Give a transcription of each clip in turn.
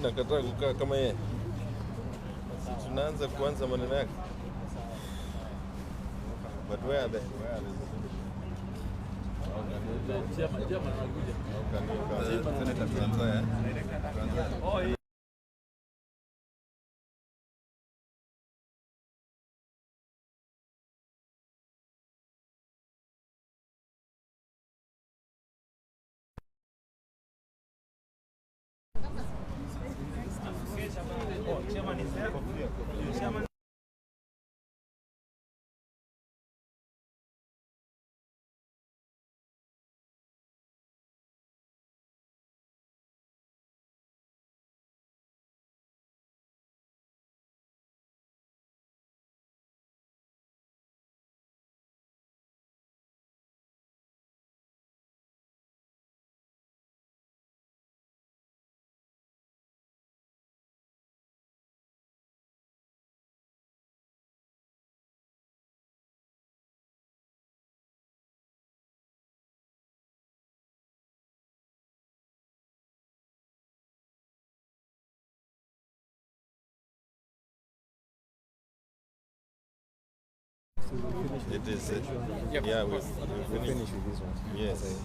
nakataa kukaa kama yeye. Tunaanza kuanza maneno yake. But where are they? Chairman is there. Chairman. It is. Yeah, we'll finish with this one. Yes.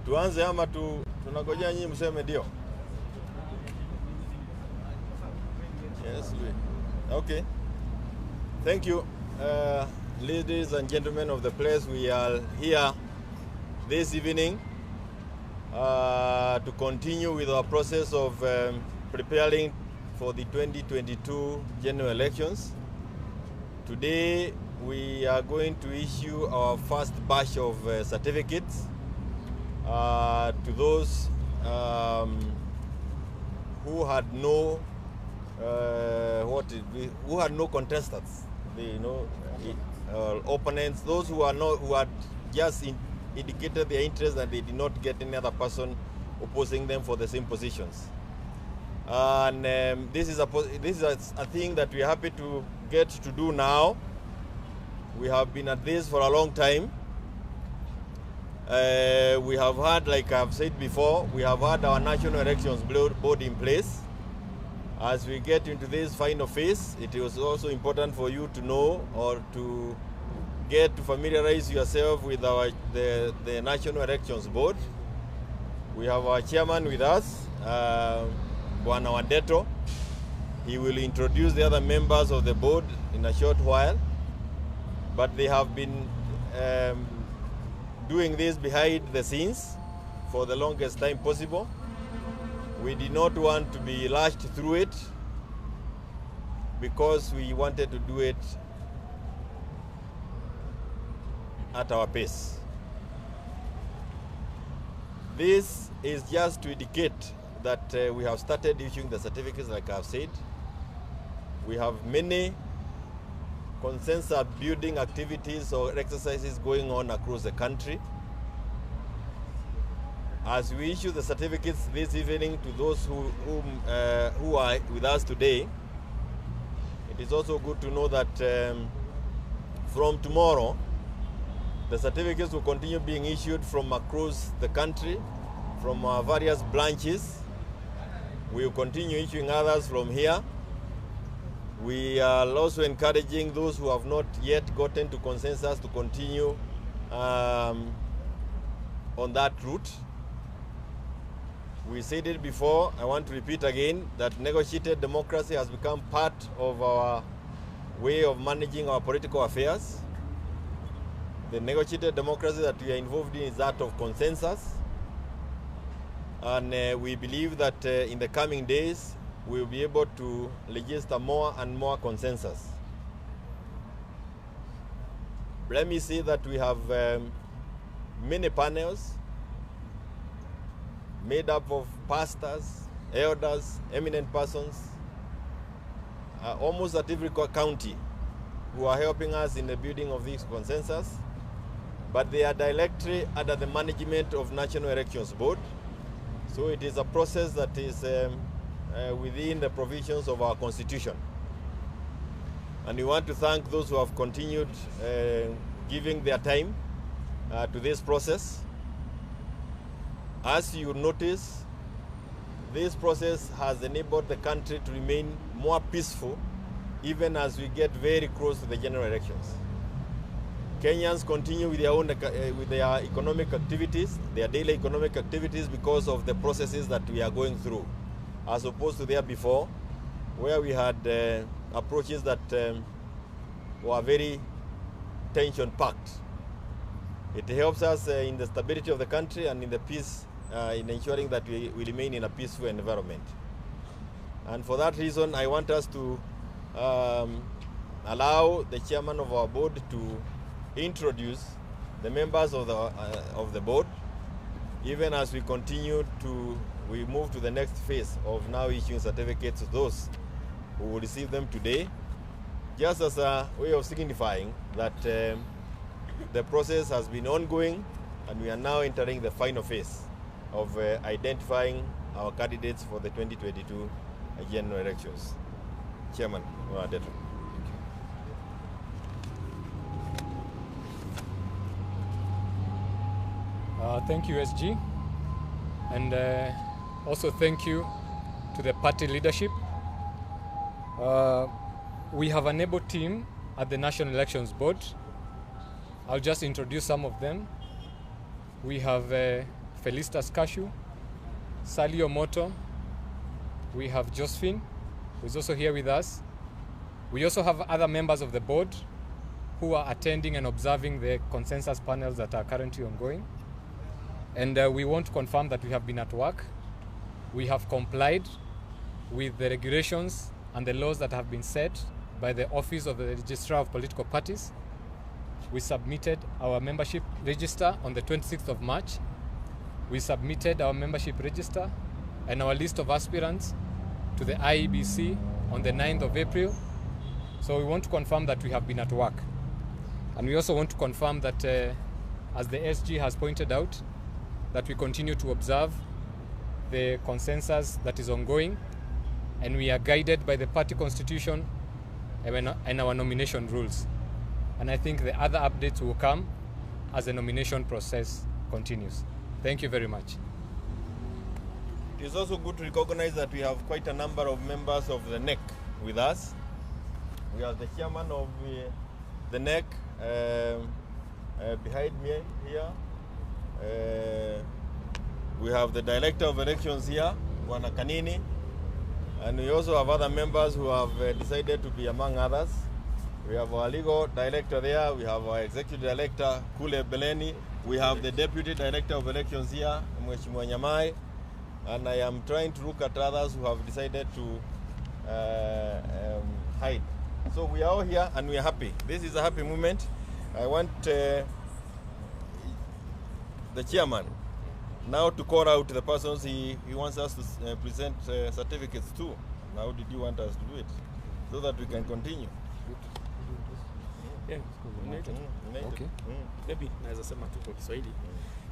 Tuanze ama tunangojea nyinyi mseme ndio? Yes, okay. Thank you, ladies and gentlemen of the place. We are here this evening to continue with our process of preparing for the 2022 general elections. Today we are going to issue our first batch of certificates to those who had no contestants, opponents, those who had just indicated their interest and they did not get any other person opposing them for the same positions. And this is a thing that we are happy to get to do now. We have been at this for a long time. We have had, like I've said before, we have had our National Elections Board in place. As we get into this final phase, it is also important for you to know or to get to familiarize yourself with the National Elections Board. We have our chairman with us, Bwana Wadeto. He will introduce the other members of the board in a short while, but they have been doing this behind the scenes for the longest time possible. We did not want to be rushed through it because we wanted to do it at our pace. This is just to indicate that we have started issuing the certificates, like I've said. We have many consensus building activities or exercises going on across the country. As we issue the certificates this evening to those who are with us today, it is also good to know that from tomorrow, the certificates will continue being issued from across the country, from our various branches. We will continue issuing others from here. We are also encouraging those who have not yet gotten to consensus to continue on that route. We said it before, I want to repeat again, that negotiated democracy has become part of our way of managing our political affairs. The negotiated democracy that we are involved in is that of consensus. And we believe that in the coming days, we will be able to register more and more consensus. Let me say that we have many panels. made up of pastors, elders, eminent persons, almost at every county, who are helping us in the building of this consensus, but they are directly under the management of National Elections Board. So it is a process that is within the provisions of our constitution. And we want to thank those who have continued giving their time to this process. As you notice, this process has enabled the country to remain more peaceful even as we get very close to the general elections. Kenyans continue with their own with their economic activities, their daily economic activities, because of the processes that we are going through, as opposed to there before, where we had approaches that were very tension-packed. It helps us in the stability of the country and in the peace, in ensuring that we remain in a peaceful environment. And for that reason, I want us to allow the chairman of our board to introduce the members of the board, even as we continue we move to the next phase of now issuing certificates to those who will receive them today, just as a way of signifying that the process has been ongoing and we are now entering the final phase of identifying our candidates for the 2022 general elections. Chairman, thank you, SG, and also thank you to the party leadership. We have an able team at the National Elections Board. I'll just introduce some of them. We have Felistas Kashu, Sally Omoto, we have Josephine, who is also here with us. We also have other members of the board who are attending and observing the consensus panels that are currently ongoing. And we want to confirm that we have been at work. We have complied with the regulations and the laws that have been set by the Office of the Registrar of Political Parties. We submitted our membership register on the 26th of March. We submitted our membership register and our list of aspirants to the IEBC on the 9th of April. So we want to confirm that we have been at work. And we also want to confirm that, as the SG has pointed out, that we continue to observe the consensus that is ongoing, and we are guided by the party constitution and our nomination rules. And I think the other updates will come as the nomination process continues. Thank you very much. It is also good to recognize that we have quite a number of members of the NEC with us. We have the chairman of the NEC behind me here. We have the director of elections here, Bwana Kanini, and we also have other members who have decided to be among others. We have our legal director there, we have our executive director, Kule Beleni, we have the deputy director of elections here, Mheshimiwa Nyamai, and I am trying to look at others who have decided to hide. So we are all here and we are happy. This is a happy moment. I want the chairman now to call out the persons he wants us to present certificates to. How did you want us to do it? So that we can continue. Yeah. Okay. Maybe naweza sema tu kwa Kiswahili.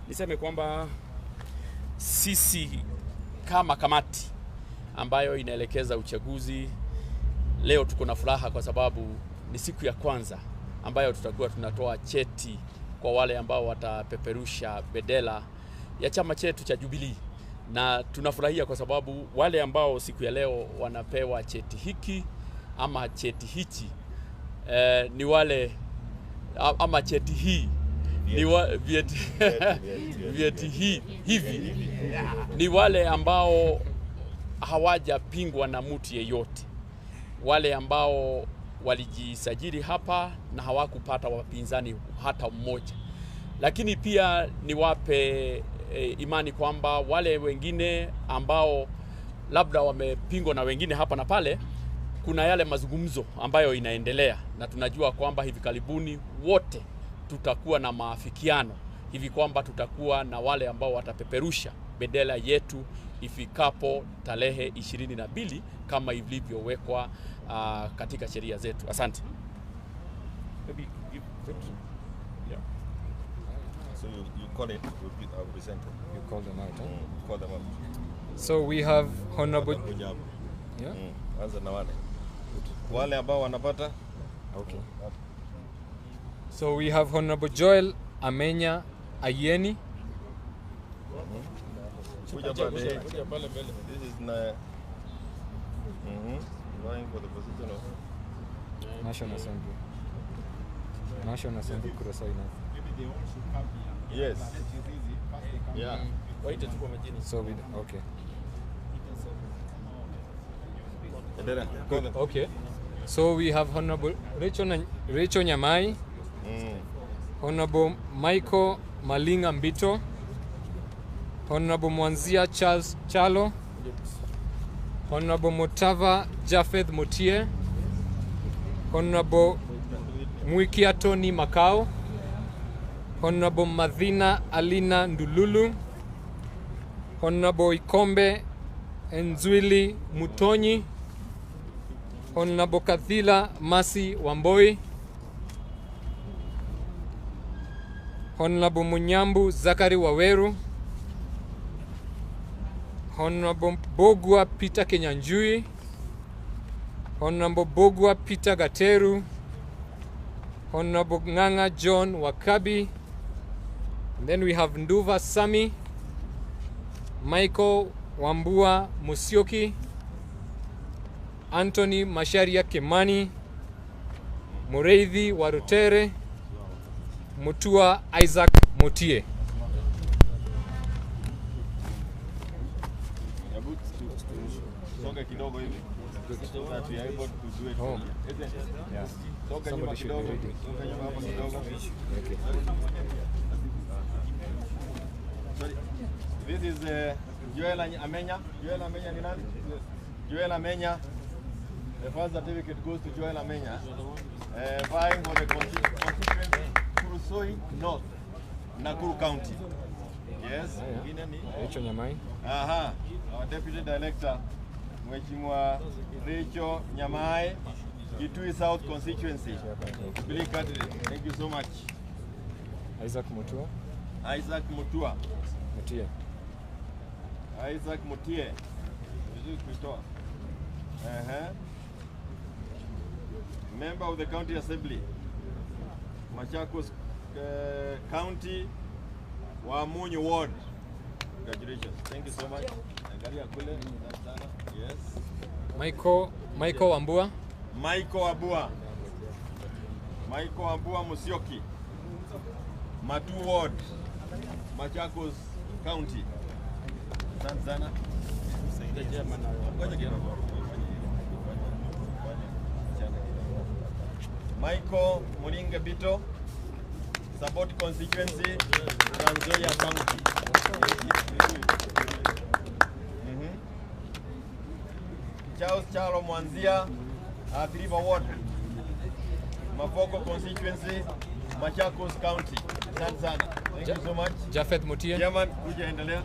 Niseme kwamba sisi kama kamati ambayo inaelekeza uchaguzi, leo tuko na furaha kwa sababu ni siku ya kwanza ambayo tutakuwa tunatoa cheti kwa wale ambao watapeperusha bendera ya chama chetu cha Jubilee. Na tunafurahia kwa sababu wale ambao siku ya leo wanapewa cheti hiki ama cheti hichi ni wale ama cheti hii vyeti hivi ni wale ambao hawajapingwa na mtu yeyote, wale ambao walijisajili hapa na hawakupata wapinzani hata mmoja. Lakini pia niwape imani kwamba wale wengine ambao labda wamepingwa na wengine hapa na pale, kuna yale mazungumzo ambayo inaendelea, na tunajua kwamba hivi karibuni wote tutakuwa na maafikiano hivi kwamba tutakuwa na wale ambao watapeperusha bendera yetu ifikapo tarehe 22 kama ilivyowekwa katika sheria zetu. Asante. Maybe give victory. Yeah. So you call it, you present it. You call them out, huh? Call them out. So we have Honorable... Yeah? Anza na wale. Wale ambao wanapata. Okay. So we have Honorable Joel Amenya Ayeni. Kuja pale mbele. This is vying for the position of National Assembly. National Assembly Kurasai na. Yes. Yeah. Waite tu kwa majina. So we, okay. Good. Okay. So we have Honorable Rachel Nyamai, Honorable Michael Malinga Mbito, Honorable Mwanzia Charles Chalo, Honorable Motava Japheth Motie, Honorable Mwikia Tony Makao, Honorable Madhina Alina Ndululu, Honorable Ikombe Nzwili Mutonyi, Honorable Kathila Masi Wamboi, Honorable Munyambu Zakari Waweru, Honorable Bogwa Peter Kenyanjui, Honorable Bogwa Peter Gateru, Honorable Nganga John Wakabi, and then we have Nduva Sami, Michael Wambua Musyoki, Anthony Masharia Kimani, Mureithi Warutere, Mutua Isaac Motie. Soga kidogo hivi. That we are able to do it. Oh. Isn't it? Yeah. Soga nyuma kidogo. Soga nyuma hapo kidogo. Okay. Sorry. This is Joel Amenya. Joel Amenya ni nani? Joel Amenya. The first certificate goes to Joel Amenya. Vying for the constituency Kurusoi North, Nakuru County. Yes. Rachel Nyamai. Aha. Our Deputy Director, Mheshimiwa Rachel Nyamai, Kitui South Constituency. Jubilee candidate. Thank you so much. Isaac Mutua. Isaac Mutua. Mutie. Isaac Mutie. Vizuri kuitoa. Member of the County Assembly, Machakos County, Wamunyu Ward. Congratulations. Thank you so much. Yes. Michael Wambua. Michael Abua. Michael Abua Musyoki. Matu Ward, Machakos County. Asante sana. Michael Muringa Bito, Support Constituency, Trans Nzoia County. Charles Chalo Mwanzia, Athi River Ward, Mafoko Constituency, Machakos County. Asante sana. Thank you so much. Japheth Motie. Chairman, kuja endelea.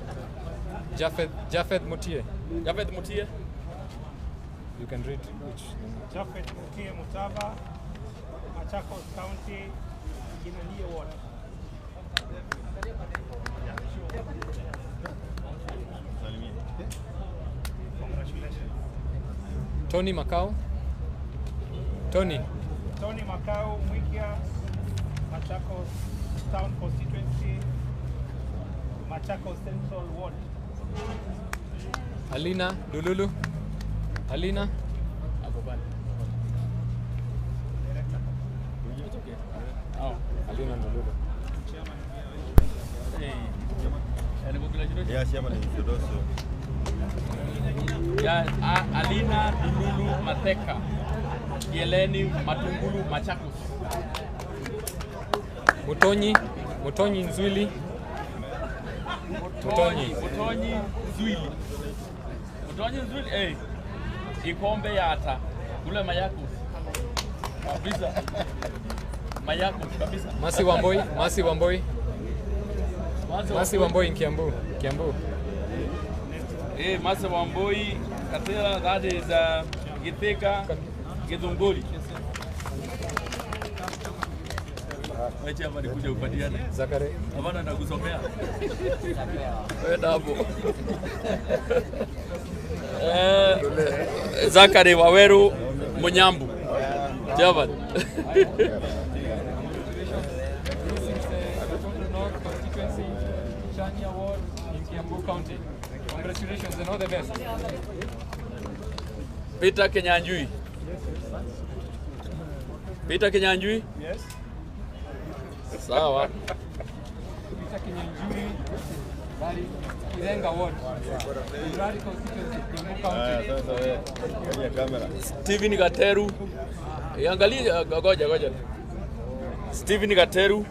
Japheth Motie. Japheth Motie. You can read which. Japheth Motie Mutava, Machakos County, Jubilee Ward. Congratulations. Tony Makao. Tony Makao, Mwikia, Machakos Town Constituency, Machakos Central Ward. Alina Dululu. Alina. Alina Dululu. Yeah, Chairman, introduce. Alina Dululu Mateka, Kieleni Matungulu Machakos. Mutonyi Nzwili. Mutonyi Nzwili. Ikombe yata kule Mayakos kabisa. Mayakos kabisa. Masi Wamboi in Kiambu. Masa Wamboi, Katela, that is Githeka, Githungoli. Wacha hapa nikuja upatiane. Zakare. Hapana nakusomea. Wewe hapo. Zakare Waweru Munyambu. Javan. County. Congratulations and all the best. Peter Kenyanjui. Peter Kenyanjui? Yes. Sawa. Peter Kenyanjui, Bali Irenga Ward. Bali constituency, Kiambu County. Stephen Gateru. Angalia goja. Stephen Gateru.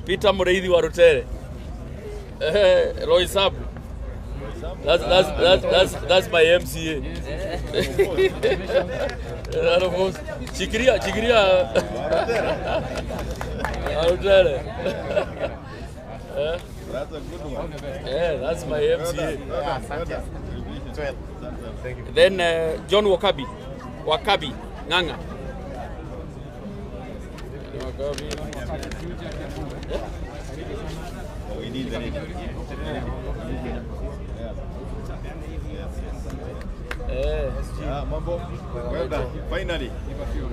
Peter Mureithi wa Rutere. Roy Sab. That's my MCA. Chikiria. Rutere. That's a good one. Yeah, that's my MCA. Then John Wakabi, Nganga. We need the Mambo. Well done. Finally.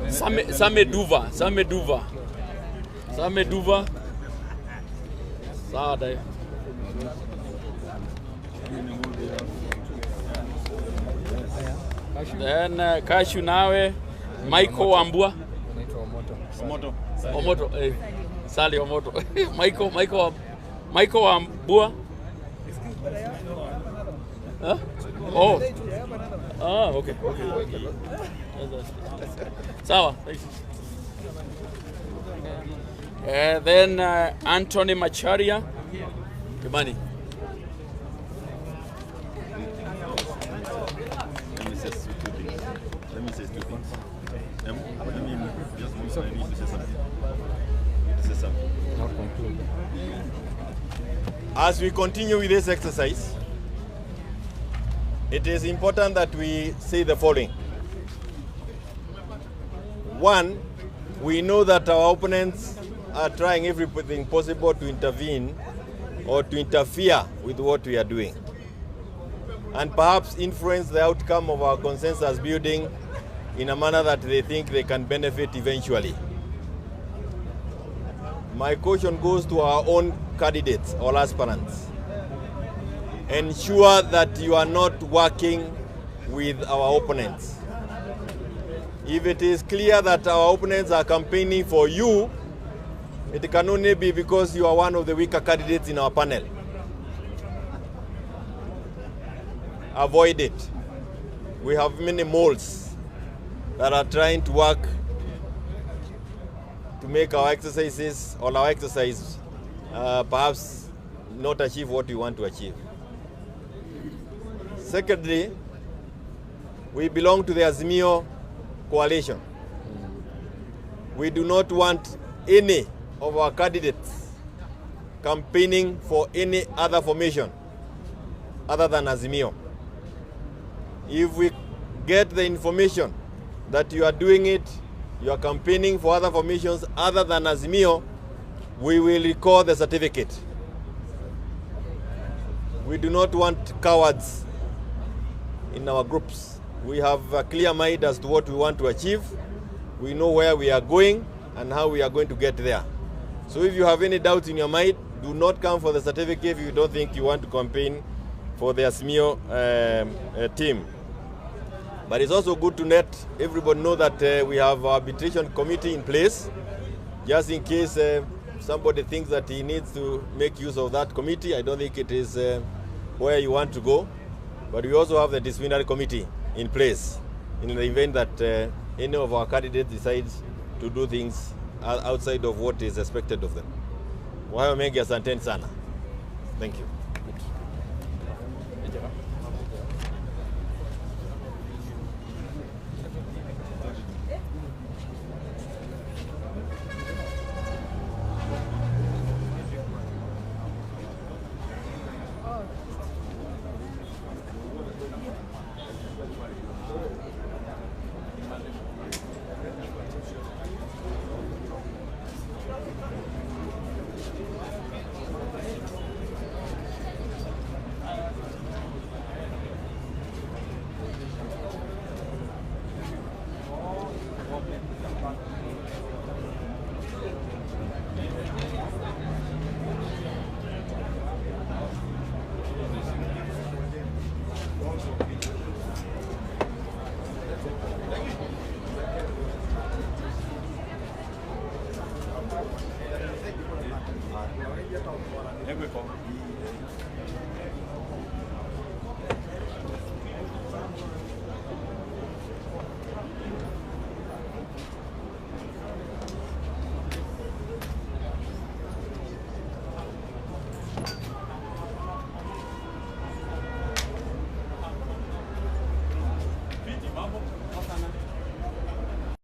Same Duva. Sawa dai. Then Kashu nawe Michael Wambua. Omoto. Sali Omoto. Michael Wambua. Huh? Oh. Ah, okay. Sawa. Then Anthony Macharia. Kimani. Let me say two things. I need to say something. Not conclude. As we continue with this exercise, it is important that we say the following. One, we know that our opponents are trying everything possible to intervene or to interfere with what we are doing, and perhaps influence the outcome of our consensus building in a manner that they think they can benefit eventually. My caution goes to our own candidates or aspirants. Ensure that you are not working with our opponents. If it is clear that our opponents are campaigning for you, it can only be because you are one of the weaker candidates in our panel. Avoid it. We have many moles that are trying to work to make our exercises or our exercise perhaps not achieve what we want to achieve. Secondly, we belong to the Azimio coalition. We do not want any of our candidates campaigning for any other formation other than Azimio. If we get the information that you are doing it, you are campaigning for other formations other than Azimio, we will record the certificate. We do not want cowards in our groups. We have a clear mind as to what we want to achieve. We know where we are going and how we are going to get there. So if you have any doubts in your mind, do not come for the certificate if you don't think you want to campaign for the Azimio team. But it's also good to let everybody know that we have our arbitration committee in place, just in case somebody thinks that he needs to make use of that committee. I don't think it is where you want to go. But we also have the disciplinary committee in place in the event that any of our candidates decides to do things outside of what is expected of them. Wahayo mengi, asanteni sana. Thank you.